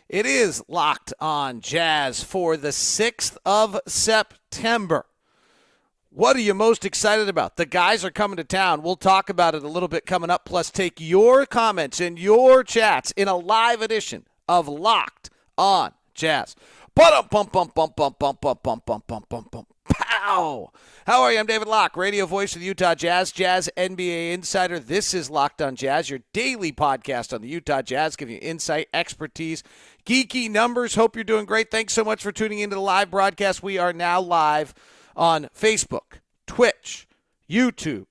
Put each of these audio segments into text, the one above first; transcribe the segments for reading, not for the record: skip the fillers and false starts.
It is Locked On Jazz for the 6th of September. What are you most excited about? The guys are coming to town. We'll talk about it a little bit coming up, plus take your comments and your chats in a live edition of Locked On Jazz. Pow! How are you? I'm David Locke, radio voice of the Utah Jazz, Jazz NBA insider. This is Locked On Jazz, your daily podcast on the Utah Jazz, giving you insight, expertise, geeky numbers. Hope you're doing great. Thanks so much for tuning into the live broadcast. We are now live on Facebook, Twitch, YouTube,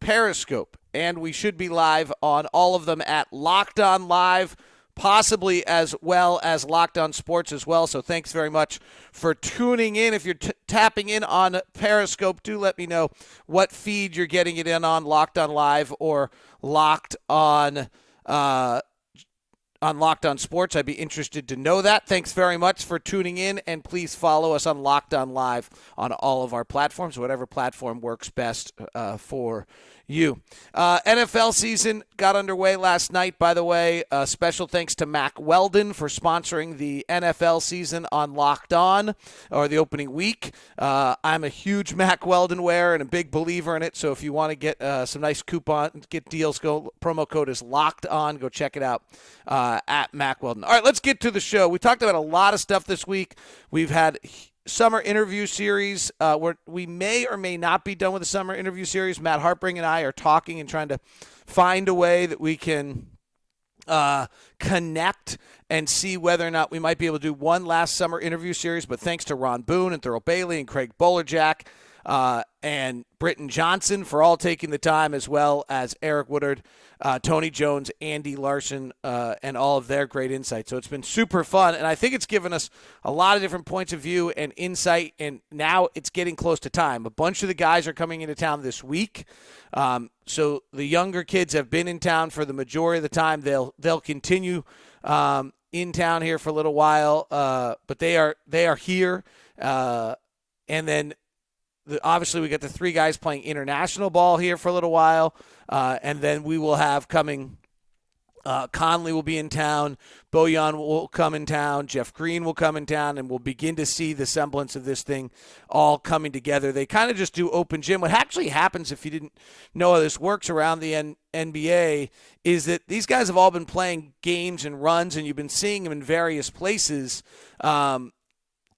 Periscope, and we should be live on all of them at Locked On Live, possibly as well as Locked On Sports as well. So thanks very much for tuning in. If you're tapping in on Periscope, do let me know what feed you're getting it in on, Locked On Live or Locked On Locked On Sports. I'd be interested to know that. Thanks very much for tuning in, and please follow us on Locked On Live on all of our platforms, whatever platform works best for you. NFL season got underway last night, by the way. Special thanks to Mack Weldon for sponsoring the NFL season on Locked On, or the opening week. I'm a huge Mack Weldon wearer and a big believer in it, so if you want to get some nice get deals, promo code is Locked On. Go check it out at Mack Weldon. All right, let's get to the show. We talked about a lot of stuff this week. We've had summer interview series where we may or may not be done with the summer interview series. Matt Harpring and I are talking and trying to find a way that we can connect and see whether or not we might be able to do one last summer interview series. But thanks to Ron Boone and Thurl Bailey and Craig Bolerjack and Britton Johnson for all taking the time, as well as Eric Woodard, Tony Jones, Andy Larson, and all of their great insight. So it's been super fun, and I think it's given us a lot of different points of view and insight, and now it's getting close to time. A bunch of the guys are coming into town this week. So the younger kids have been in town for the majority of the time. They'll continue in town here for a little while, but they are here. And then obviously we got the three guys playing international ball here for a little while, and then we will have coming Conley will be in town, Bojan will come in town, Jeff Green will come in town, and we'll begin to see the semblance of this thing all coming together. They kind of just do open gym. What actually happens, if you didn't know how this works around the NBA, is that these guys have all been playing games and runs, and you've been seeing them in various places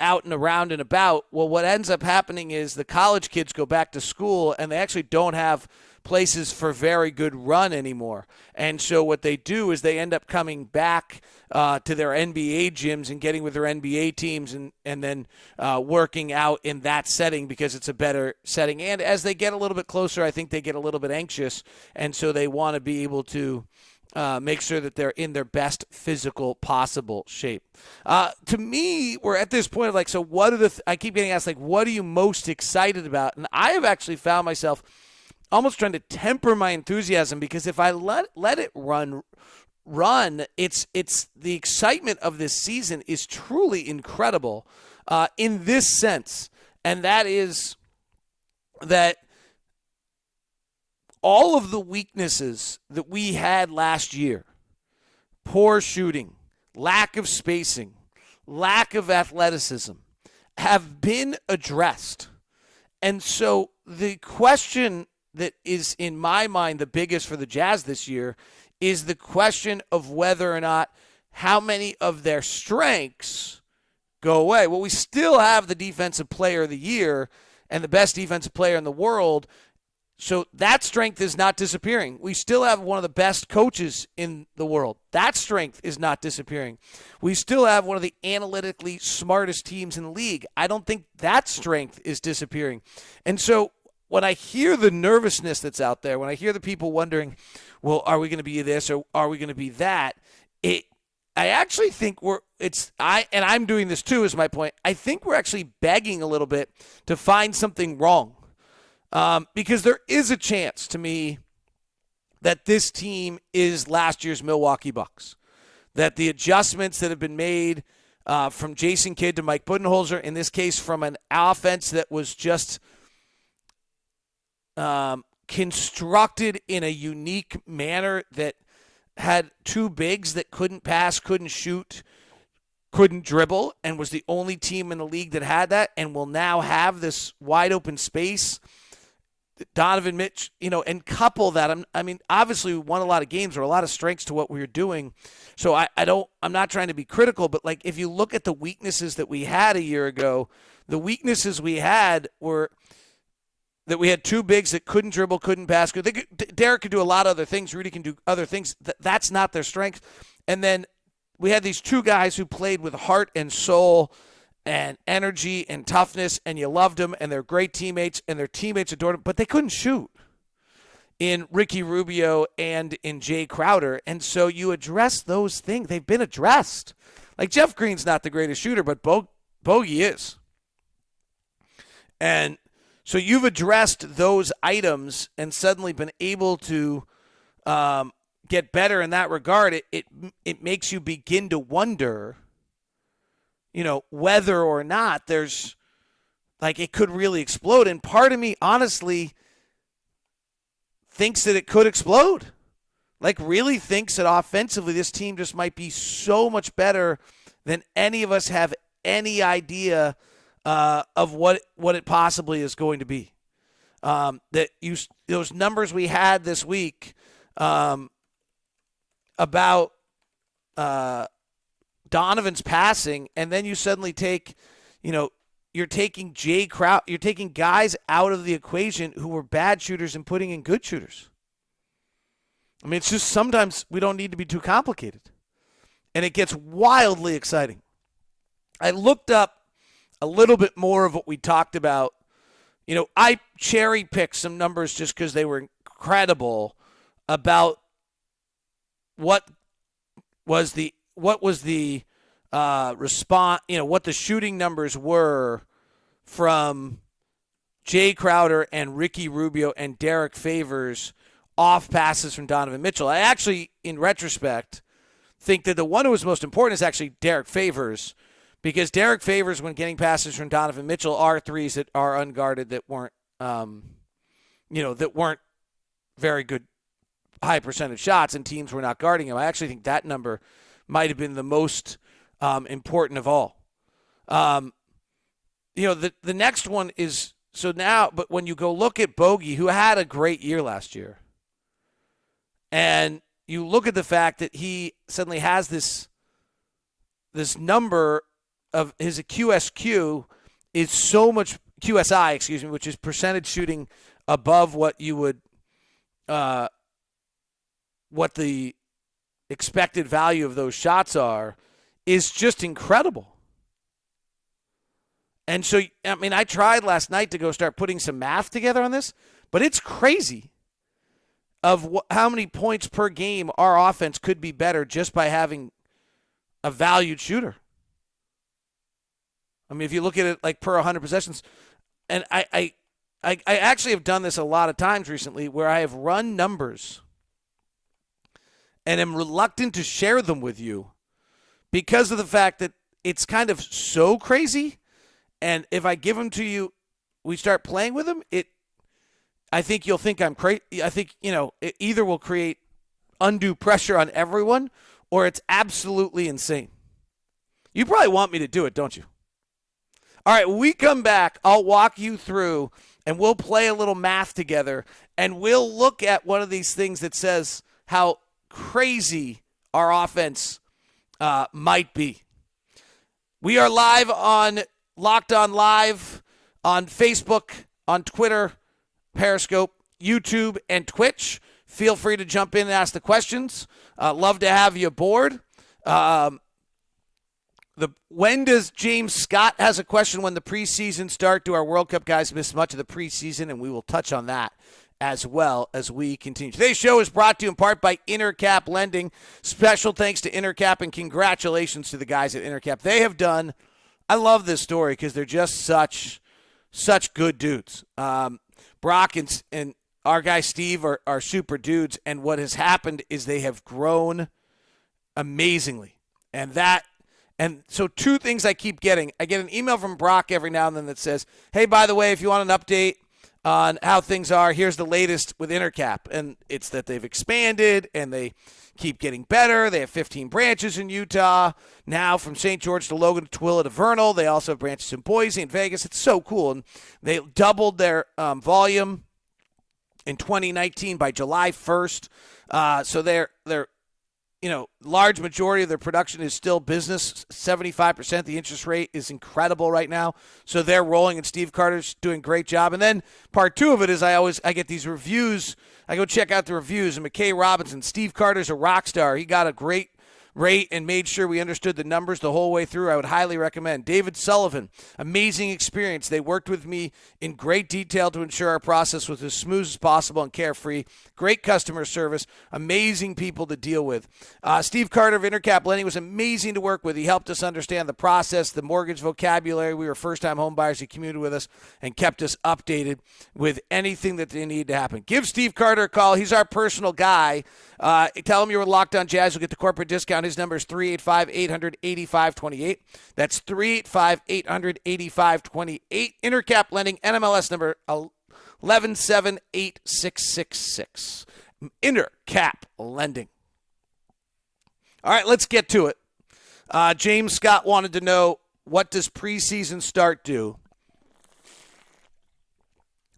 out and around and about. Well, what ends up happening is the college kids go back to school, and they actually don't have places for very good run anymore. And so what they do is they end up coming back to their NBA gyms and getting with their NBA teams and then working out in that setting because it's a better setting. And as they get a little bit closer, I think they get a little bit anxious, and so they want to be able to make sure that they're in their best physical possible shape. To me, we're at this point of so what are I keep getting asked, what are you most excited about? And I have actually found myself almost trying to temper my enthusiasm, because if I let it run, it's the excitement of this season is truly incredible in this sense, and that is that all of the weaknesses that we had last year, poor shooting, lack of spacing, lack of athleticism, have been addressed. And so the question that is, in my mind, the biggest for the Jazz this year is the question of whether or not how many of their strengths go away. Well, we still have the defensive player of the year and the best defensive player in the world, so that strength is not disappearing. We still have one of the best coaches in the world. That strength is not disappearing. We still have one of the analytically smartest teams in the league. I don't think that strength is disappearing. And so when I hear the nervousness that's out there, when I hear the people wondering, well, are we going to be this or are we going to be that? I actually think I'm doing this too, is my point. I think we're actually begging a little bit to find something wrong. Because there is a chance to me that this team is last year's Milwaukee Bucks. That the adjustments that have been made from Jason Kidd to Mike Budenholzer, in this case from an offense that was just constructed in a unique manner that had two bigs that couldn't pass, couldn't shoot, couldn't dribble and was the only team in the league that had that and will now have this wide open space. Donovan Mitch, and couple that. Obviously we won a lot of games. There were a lot of strengths to what we were doing. So I'm not trying to be critical, but like if you look at the weaknesses that we had a year ago, the weaknesses we had were that we had two bigs that couldn't dribble, couldn't pass. Derek could do a lot of other things. Rudy can do other things. That's not their strength. And then we had these two guys who played with heart and soul and energy and toughness, and you loved them, and they're great teammates, and their teammates adored them, but they couldn't shoot in Ricky Rubio and in Jay Crowder. And so you address those things. They've been addressed. Like Jeff Green's not the greatest shooter, but Bogey is. And so you've addressed those items and suddenly been able to get better in that regard. It makes you begin to wonder, whether or not there's like it could really explode. And part of me, honestly, thinks that it could explode. Like really thinks that offensively this team just might be so much better than any of us have any idea of what it possibly is going to be. Those numbers we had this week about Donovan's passing, and then you suddenly take, you're taking Jay Crowder, you're taking guys out of the equation who were bad shooters and putting in good shooters. It's just sometimes we don't need to be too complicated. And it gets wildly exciting. I looked up a little bit more of what we talked about. I cherry-picked some numbers just because they were incredible about what was the response, what the shooting numbers were from Jay Crowder and Ricky Rubio and Derek Favors off passes from Donovan Mitchell. I actually, in retrospect, think that the one who was most important is actually Derek Favors, because Derek Favors, when getting passes from Donovan Mitchell, are threes that are unguarded that weren't, that weren't very good high percentage shots, and teams were not guarding him. I actually think that number might have been the most important of all. The next one is, so now, but when you go look at Bogey, who had a great year last year, and you look at the fact that he suddenly has this number of his QSQ is so much, QSI, excuse me, which is percentage shooting above what you would, what the expected value of those shots are, is just incredible. And so, I tried last night to go start putting some math together on this, but it's crazy of how many points per game our offense could be better just by having a valued shooter. If you look at it like per 100 possessions, and I actually have done this a lot of times recently where I have run numbers and am reluctant to share them with you because of the fact that it's kind of so crazy. And if I give them to you, we start playing with them, I think you'll think I'm crazy. I think, it either will create undue pressure on everyone or it's absolutely insane. You probably want me to do it, don't you? All right, when we come back, I'll walk you through and we'll play a little math together and we'll look at one of these things that says how crazy our offense might be. We are live on Locked On Live on Facebook, on Twitter, Periscope, YouTube, and Twitch. Feel free to jump in and ask the questions. Love to have you aboard. When does James Scott has a question when the preseason start? Do our World Cup guys miss much of the preseason? And we will touch on that as well as we continue. Today's show is brought to you in part by Intercap Lending. Special thanks to Intercap and congratulations to the guys at Intercap. They have done, I love this story because they're just such good dudes. Brock and our guy Steve are super dudes, and what has happened is they have grown amazingly. And so two things I keep getting. I get an email from Brock every now and then that says, hey, by the way, if you want an update on how things are. Here's the latest with Intercap, and it's that they've expanded and they keep getting better. They have 15 branches in Utah now, from St. George to Logan to Tooele to Vernal. They also have branches in Boise and Vegas. It's so cool, and they doubled their volume in 2019 by July 1st. So they're large majority of their production is still business, 75%. The interest rate is incredible right now. So they're rolling, and Steve Carter's doing a great job. And then part two of it is I get these reviews. I go check out the reviews, and McKay Robinson, Steve Carter's a rock star. He got a great rate and made sure we understood the numbers the whole way through. I would highly recommend. David Sullivan, amazing experience. They worked with me in great detail to ensure our process was as smooth as possible and carefree. Great customer service, amazing people to deal with. Steve Carter of Intercap Lending was amazing to work with. He helped us understand the process, the mortgage vocabulary. We were first-time home buyers. He commuted with us and kept us updated with anything that they needed to happen. Give Steve Carter a call. He's our personal guy. Tell him you were Locked On Jazz. You'll get the corporate discount. His number is 385-800-8528. That's 385-800-8528. Intercap Lending, NMLS number 1178666. Intercap Lending. All right, let's get to it. James Scott wanted to know, what does preseason start do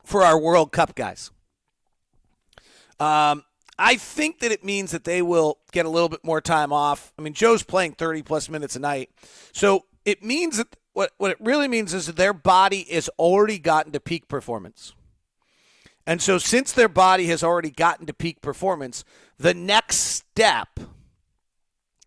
for our World Cup guys? I think that it means that they will get a little bit more time off. I mean, Joe's playing 30-plus minutes a night. So it means that what it really means is that their body has already gotten to peak performance. And so since their body has already gotten to peak performance, the next step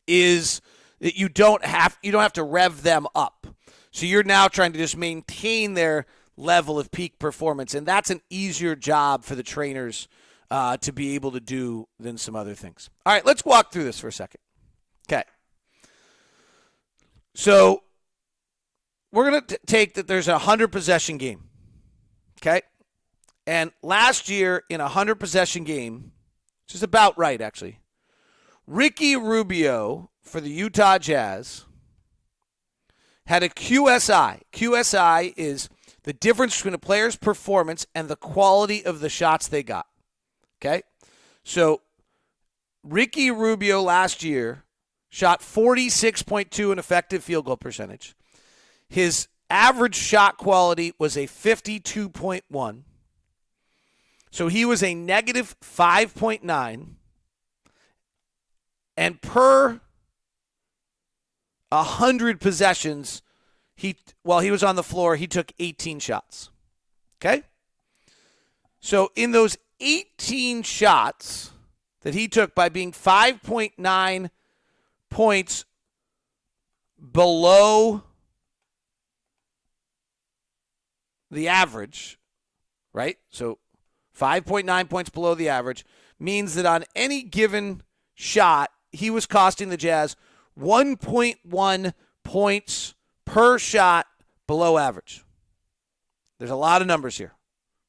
is that you don't have to rev them up. So you're now trying to just maintain their level of peak performance. And that's an easier job for the trainers to be able to do than some other things. All right, let's walk through this for a second. Okay. So we're going to take that there's a 100-possession game. Okay? And last year in a 100-possession game, which is about right, actually, Ricky Rubio for the Utah Jazz had a QSI. QSI is the difference between a player's performance and the quality of the shots they got. Okay, so Ricky Rubio last year shot 46.2 in effective field goal percentage. His average shot quality was a 52.1. So he was a negative 5.9. And per 100 possessions, while he was on the floor, he took 18 shots. Okay? So in those 18 shots that he took, by being 5.9 points below the average, right? So 5.9 points below the average means that on any given shot, he was costing the Jazz 1.1 points per shot below average. There's a lot of numbers here.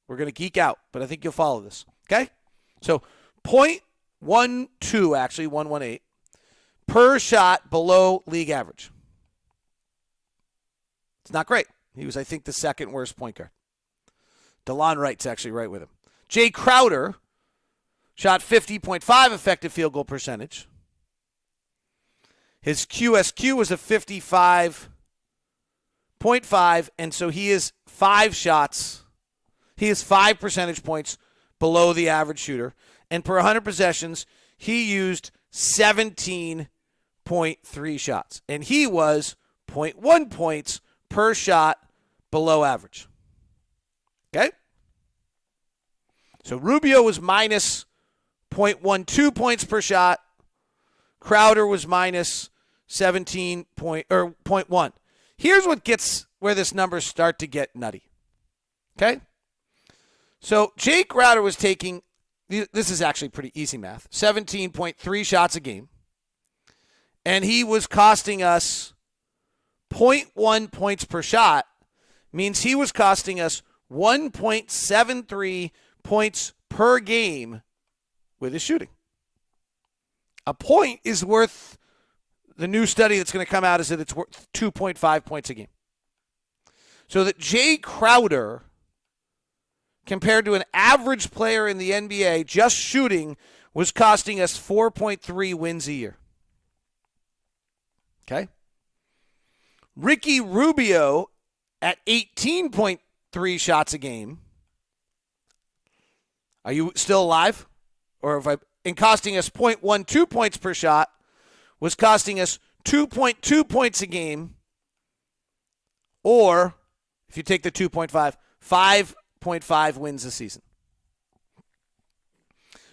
We're going to geek out, but I think you'll follow this. Okay? So 0.12, actually, 118, per shot below league average. It's not great. He was, I think, the second worst point guard. DeLon Wright's actually right with him. Jay Crowder shot 50.5 effective field goal percentage. His QSQ was a 55.5, and so he is 5 shots. He is 5 percentage points below the average shooter. And per 100 possessions, he used 17.3 shots. And he was 0.1 points per shot below average. Okay? So Rubio was minus 0.12 points per shot. Crowder was minus 0.1. Here's what gets where this numbers start to get nutty. Okay? So Jay Crowder was taking, this is actually pretty easy math, 17.3 shots a game. And he was costing us 0.1 points per shot, means he was costing us 1.73 points per game with his shooting. A point is worth, the new study that's going to come out is that it's worth 2.5 points a game. So that Jay Crowder compared to an average player in the NBA just shooting was costing us 4.3 wins a year. Okay? Ricky Rubio at 18.3 shots a game. Are you still alive? Or if in costing us 0.12 points per shot, was costing us 2.2 points a game, or if you take the 2.5, 5.5 wins a season.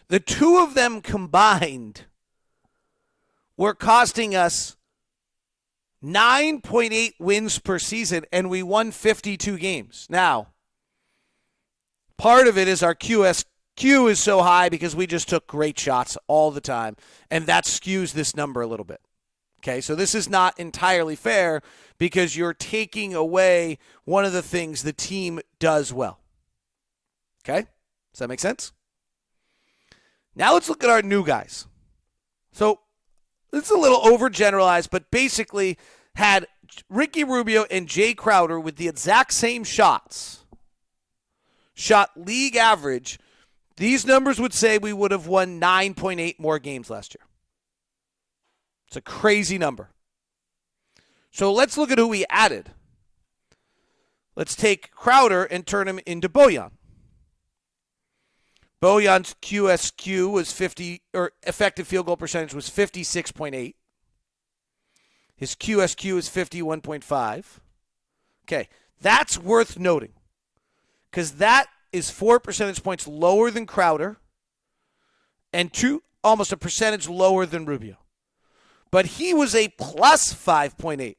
The two of them combined were costing us 9.8 wins per season, and we won 52 games. Now, part of it is our QSQ is so high because we just took great shots all the time, and that skews this number a little bit. Okay, so this is not entirely fair because you're taking away one of the things the team does well. Okay, does that make sense? Now let's look at our new guys. So it's a little overgeneralized, but basically had Ricky Rubio and Jay Crowder with the exact same shots, shot league average, these numbers would say we would have won 9.8 more games last year. It's a crazy number. So let's look at who we added. Let's take Crowder and turn him into Bojan. Bojan's QSQ was 50, or effective field goal percentage was 56.8. His QSQ is 51.5. Okay, that's worth noting because that is 4 percentage points lower than Crowder and almost a percentage lower than Rubio. But he was a plus 5.8.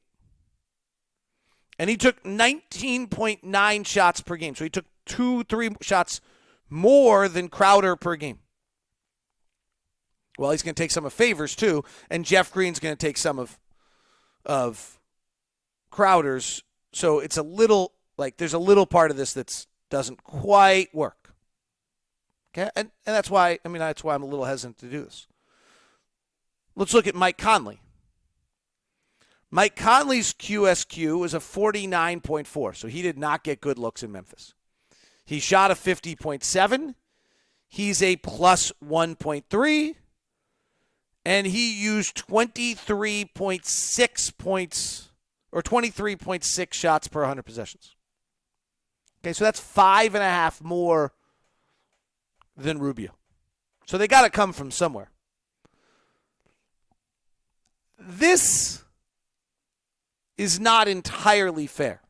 And he took 19.9 shots per game. So he took 2-3 shots more than Crowder per game. Well, he's going to take some of Favors too, and Jeff Green's going to take some of Crowder's. So it's a little like there's a little part of this that doesn't quite work. Okay, and that's why I'm a little hesitant to do this. Let's look at Mike Conley. Mike Conley's QSQ was a 49.4, so he did not get good looks in Memphis. He shot a 50.7. He's a plus 1.3. And he used 23.6 points, or 23.6 shots per 100 possessions. Okay, so that's 5.5 more than Rubio. So they got to come from somewhere. This is not entirely fair,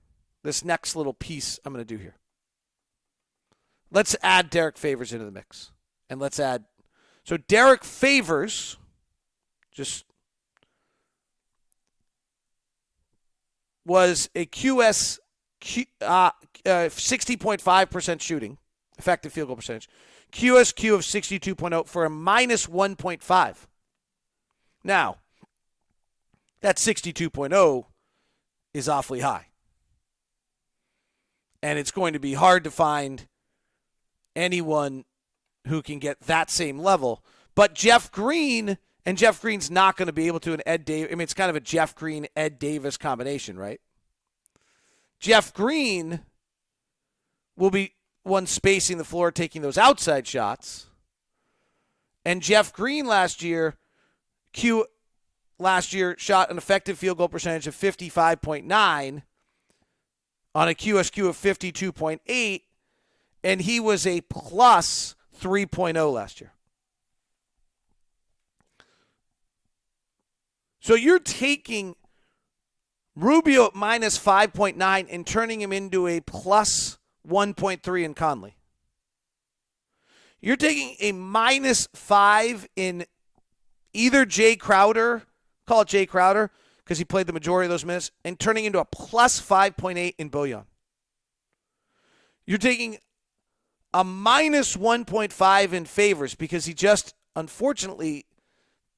this next little piece I'm going to do here. Let's add Derek Favors into the mix. And let's add, so Derek Favors just was a 60.5% shooting, effective field goal percentage. QSQ of 62.0 for a minus 1.5. Now, that 62.0 is awfully high. And it's going to be hard to find anyone who can get that same level. But Jeff Green, and Jeff Green's not going to be able to, and Ed Davis, it's kind of a Jeff Green, Ed Davis combination, right? Jeff Green will be one spacing the floor, taking those outside shots. And Jeff Green last year shot an effective field goal percentage of 55.9 on a QSQ of 52.8, and he was a plus 3.0 last year. So you're taking Rubio at minus 5.9 and turning him into a plus 1.3 in Conley. You're taking a minus 5 in either Jay Crowder, call it Jay Crowder, because he played the majority of those minutes, and turning into a plus 5.8 in Bojan. You're taking a minus 1.5 in Favors because he just, unfortunately,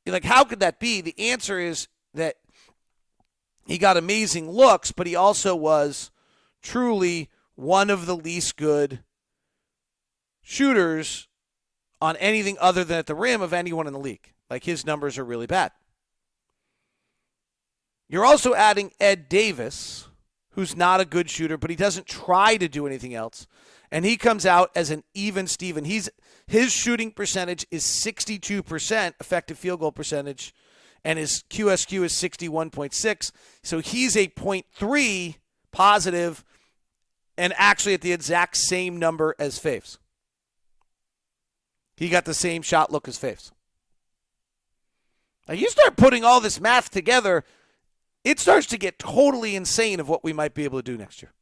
like, how could that be? The answer is that he got amazing looks, but he also was truly one of the least good shooters on anything other than at the rim of anyone in the league. Like, his numbers are really bad. You're also adding Ed Davis, who's not a good shooter, but he doesn't try to do anything else. and he comes out as an even Steven. His shooting percentage is 62%, effective field goal percentage, and his QSQ is 61.6. So he's a .3 positive and actually at the exact same number as Faves. He got the same shot look as Faves. Now you start putting all this math together, it starts to get totally insane of what we might be able to do next year.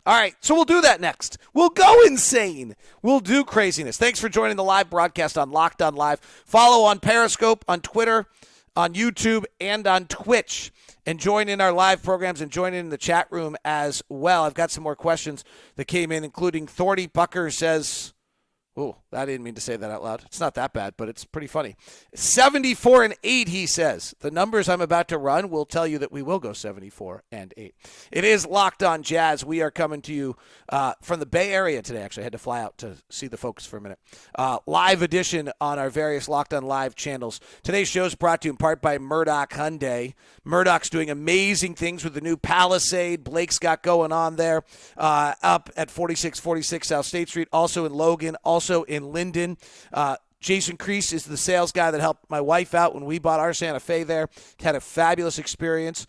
All right, so we'll do that next. We'll go insane. We'll do craziness. Thanks for joining the live broadcast on Locked On Live. Follow on Periscope, on Twitter, on YouTube, and on Twitch. And join in our live programs and join in the chat room as well. I've got some more questions that came in, including Thorny Bucker says, oh, I didn't mean to say that out loud. It's not that bad, but it's pretty funny. 74-8, he says. The numbers I'm about to run will tell you that we will go 74-8. It is Locked On Jazz. We are coming to you from the Bay Area today. Actually, I had to fly out to see the folks for a minute. Live edition on our various Locked On Live channels. Today's show is brought to you in part by Murdoch Hyundai. Murdoch's doing amazing things with the new Palisade. Blake's got going on there up at 4646 South State Street, also in Logan, also in Linden. Jason Kreese is the sales guy that helped my wife out when we bought our Santa Fe there. Had a fabulous experience.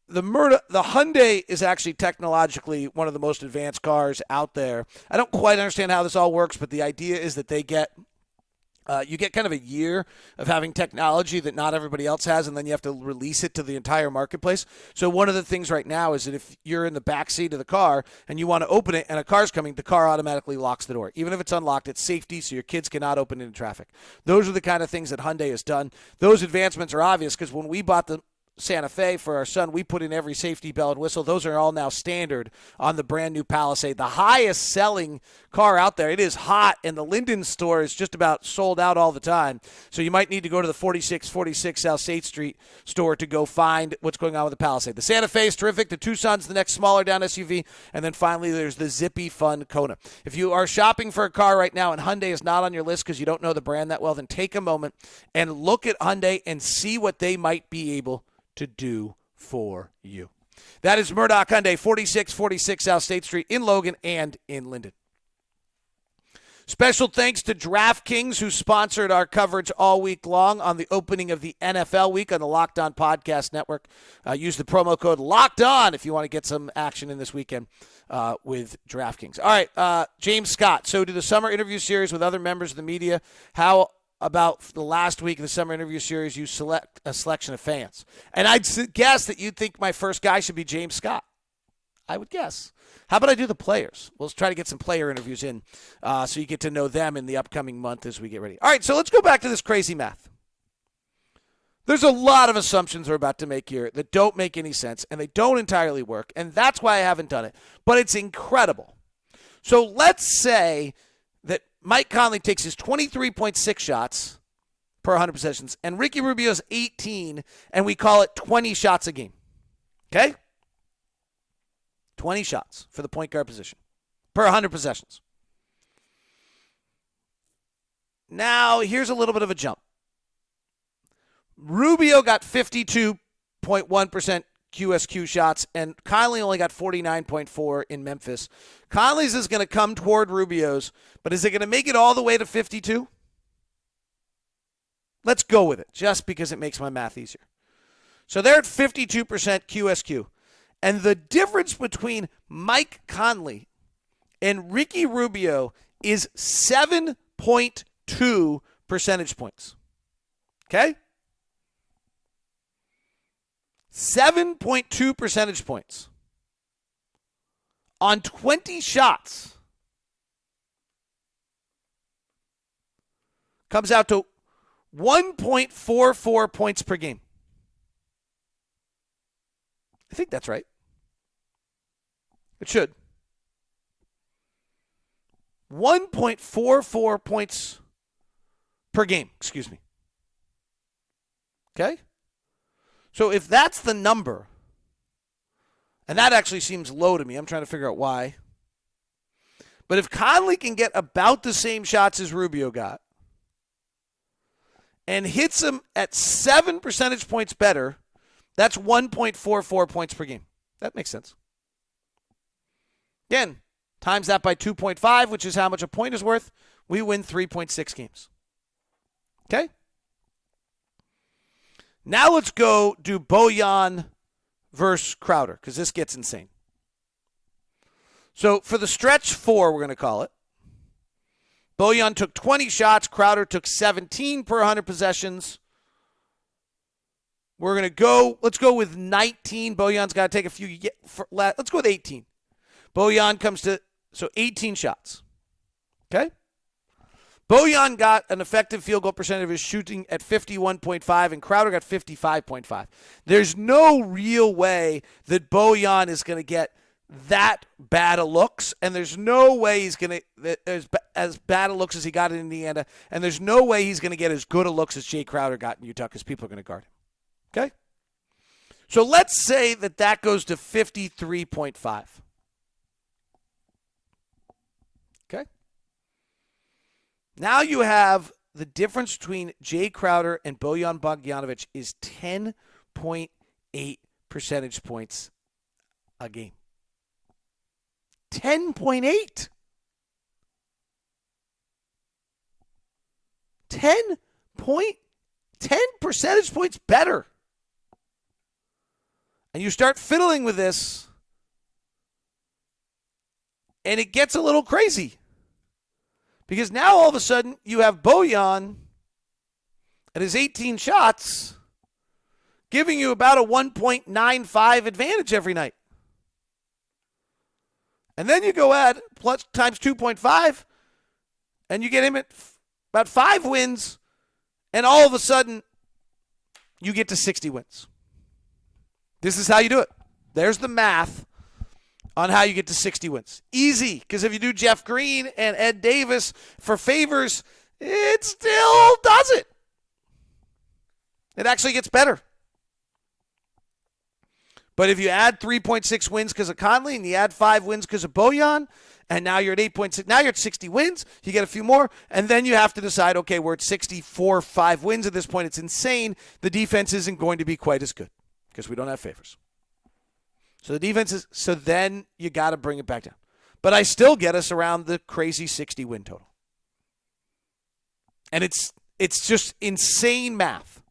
The Hyundai is actually technologically one of the most advanced cars out there. I don't quite understand how this all works, but the idea is that they get you get kind of a year of having technology that not everybody else has, and then you have to release it to the entire marketplace. So one of the things right now is that if you're in the back seat of the car and you want to open it and a car's coming, the car automatically locks the door. Even if it's unlocked, it's safety, so your kids cannot open it in traffic. Those are the kind of things that Hyundai has done. Those advancements are obvious because when we bought the Santa Fe for our son, we put in every safety bell and whistle. Those are all now standard on the brand new Palisade, the highest selling car out there. It is hot, and the Linden store is just about sold out all the time. So you might need to go to the 4646 South State Street store to go find what's going on with the Palisade. The Santa Fe is terrific. The Tucson's the next smaller down SUV. And then finally, there's the zippy fun Kona. If you are shopping for a car right now and Hyundai is not on your list because you don't know the brand that well, then take a moment and look at Hyundai and see what they might be able to do for you. That is Murdoch Hyundai, 4646 South State Street in Logan and in Linden. Special thanks to DraftKings, who sponsored our coverage all week long on the opening of the NFL week on the Locked On Podcast Network. Use the promo code Locked On if you want to get some action in this weekend with DraftKings. All right, James Scott. So do the summer interview series with other members of the media. How about the last week of the summer interview series, you select a selection of fans? And I'd guess that you'd think my first guy should be James Scott. I would guess. How about I do the players? We'll try to get some player interviews in so you get to know them in the upcoming month as we get ready. All right, so let's go back to this crazy math. There's a lot of assumptions we're about to make here that don't make any sense, and they don't entirely work, and that's why I haven't done it. But it's incredible. So let's say that Mike Conley takes his 23.6 shots per 100 possessions, and Ricky Rubio's 18, and we call it 20 shots a game. Okay? 20 shots for the point guard position per 100 possessions. Now, here's a little bit of a jump. Rubio got 52.1% QSQ shots, and Conley only got 49.4 in Memphis. Conley's is going to come toward Rubio's, but is it going to make it all the way to 52? Let's go with it, just because it makes my math easier. So they're at 52% QSQ. And the difference between Mike Conley and Ricky Rubio is 7.2 percentage points. Okay? 7.2 percentage points on 20 shots comes out to 1.44 points per game. I think that's right. It should. 1.44 points per game, excuse me. Okay? So if that's the number, and that actually seems low to me, I'm trying to figure out why. But if Conley can get about the same shots as Rubio got and hits them at 7 percentage points better, that's 1.44 points per game. That makes sense. Again, times that by 2.5, which is how much a point is worth, we win 3.6 games. Okay? Now let's go do Bojan versus Crowder, because this gets insane. So for the stretch 4, we're going to call it, Bojan took 20 shots. Crowder took 17 per 100 possessions. We're going to go, let's go with 19. Bojan's got to take a few. Let's go with 18. Bojan comes to, 18 shots. Okay? Bojan got an effective field goal percentage of his shooting at 51.5, and Crowder got 55.5. There's no real way that Bojan is going to get that bad of looks, and there's no way he's going to, as bad of looks as he got in Indiana, and there's no way he's going to get as good of looks as Jay Crowder got in Utah, because people are going to guard him. Okay? So let's say that goes to 53.5. Okay? Now you have the difference between Jay Crowder and Bojan Bogdanovic is 10.8 percentage points a game. 10.8. 10 percentage points better. And you start fiddling with this, and it gets a little crazy. Because now all of a sudden you have Bojan at his 18 shots giving you about a 1.95 advantage every night. And then you go add plus times 2.5, and you get him at about 5 wins, and all of a sudden you get to 60 wins. This is how you do it. There's the math on how you get to 60 wins. Easy, because if you do Jeff Green and Ed Davis for favors, it still does it. It actually gets better. But if you add 3.6 wins because of Conley and you add 5 wins because of Bojan, and now you're at 8.6, now you're at 60 wins, you get a few more, and then you have to decide, okay, we're at 64, 5 wins at this point. It's insane. The defense isn't going to be quite as good because we don't have favors. So the defense is, so then you got to bring it back down. But I still get us around the crazy 60 win total. And it's just insane math.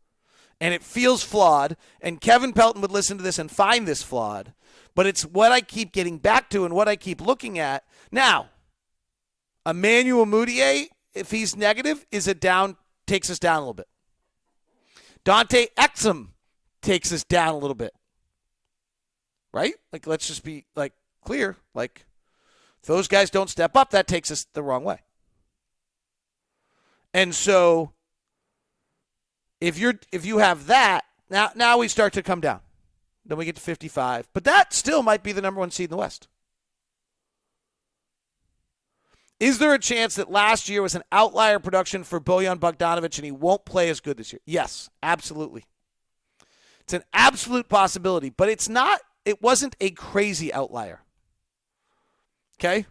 And it feels flawed, and Kevin Pelton would listen to this and find this flawed, but it's what I keep getting back to and what I keep looking at. Now, Emmanuel Mudiay, if he's negative, takes us down a little bit. Dante Exum takes us down a little bit. Right? Like, let's just be, clear. Like, if those guys don't step up, that takes us the wrong way. And so if you have that, now we start to come down. Then we get to 55. But that still might be the number 1 seed in the West. Is there a chance that last year was an outlier production for Bojan Bogdanovic and he won't play as good this year? Yes, absolutely. It's an absolute possibility, but it wasn't a crazy outlier. Okay?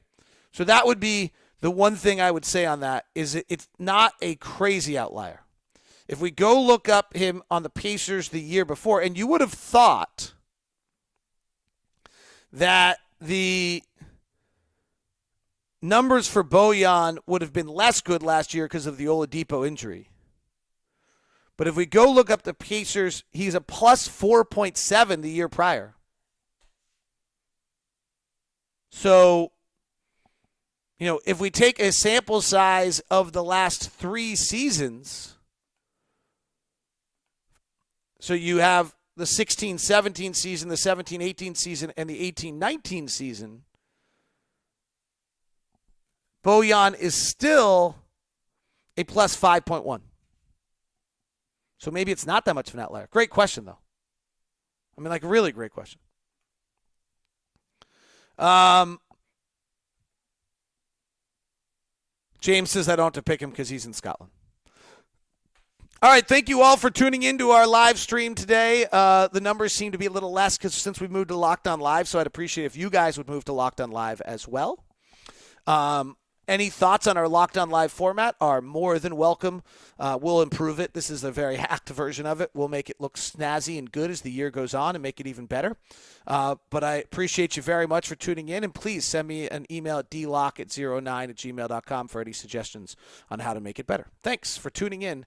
So that would be the one thing I would say on that, is it's not a crazy outlier. If we go look up him on the Pacers the year before, and you would have thought that the numbers for Bojan would have been less good last year because of the Oladipo injury. But if we go look up the Pacers, he's a plus 4.7 the year prior. So, if we take a sample size of the last 3 seasons, so you have the 16-17 season, the 17-18 season, and the 18-19 season, Bojan is still a plus 5.1. So maybe it's not that much of an outlier. Great question, though. I mean, a really great question. James says I don't have to pick him because he's in Scotland. All right, thank you all for tuning into our live stream today. The numbers seem to be a little less since we moved to Locked On Live, so I'd appreciate if you guys would move to Locked On Live as well. Any thoughts on our Locked On Live format are more than welcome. We'll improve it. This is a very hacked version of it. We'll make it look snazzy and good as the year goes on and make it even better. But I appreciate you very much for tuning in, and please send me an email at dlock@09@gmail.com for any suggestions on how to make it better. Thanks for tuning in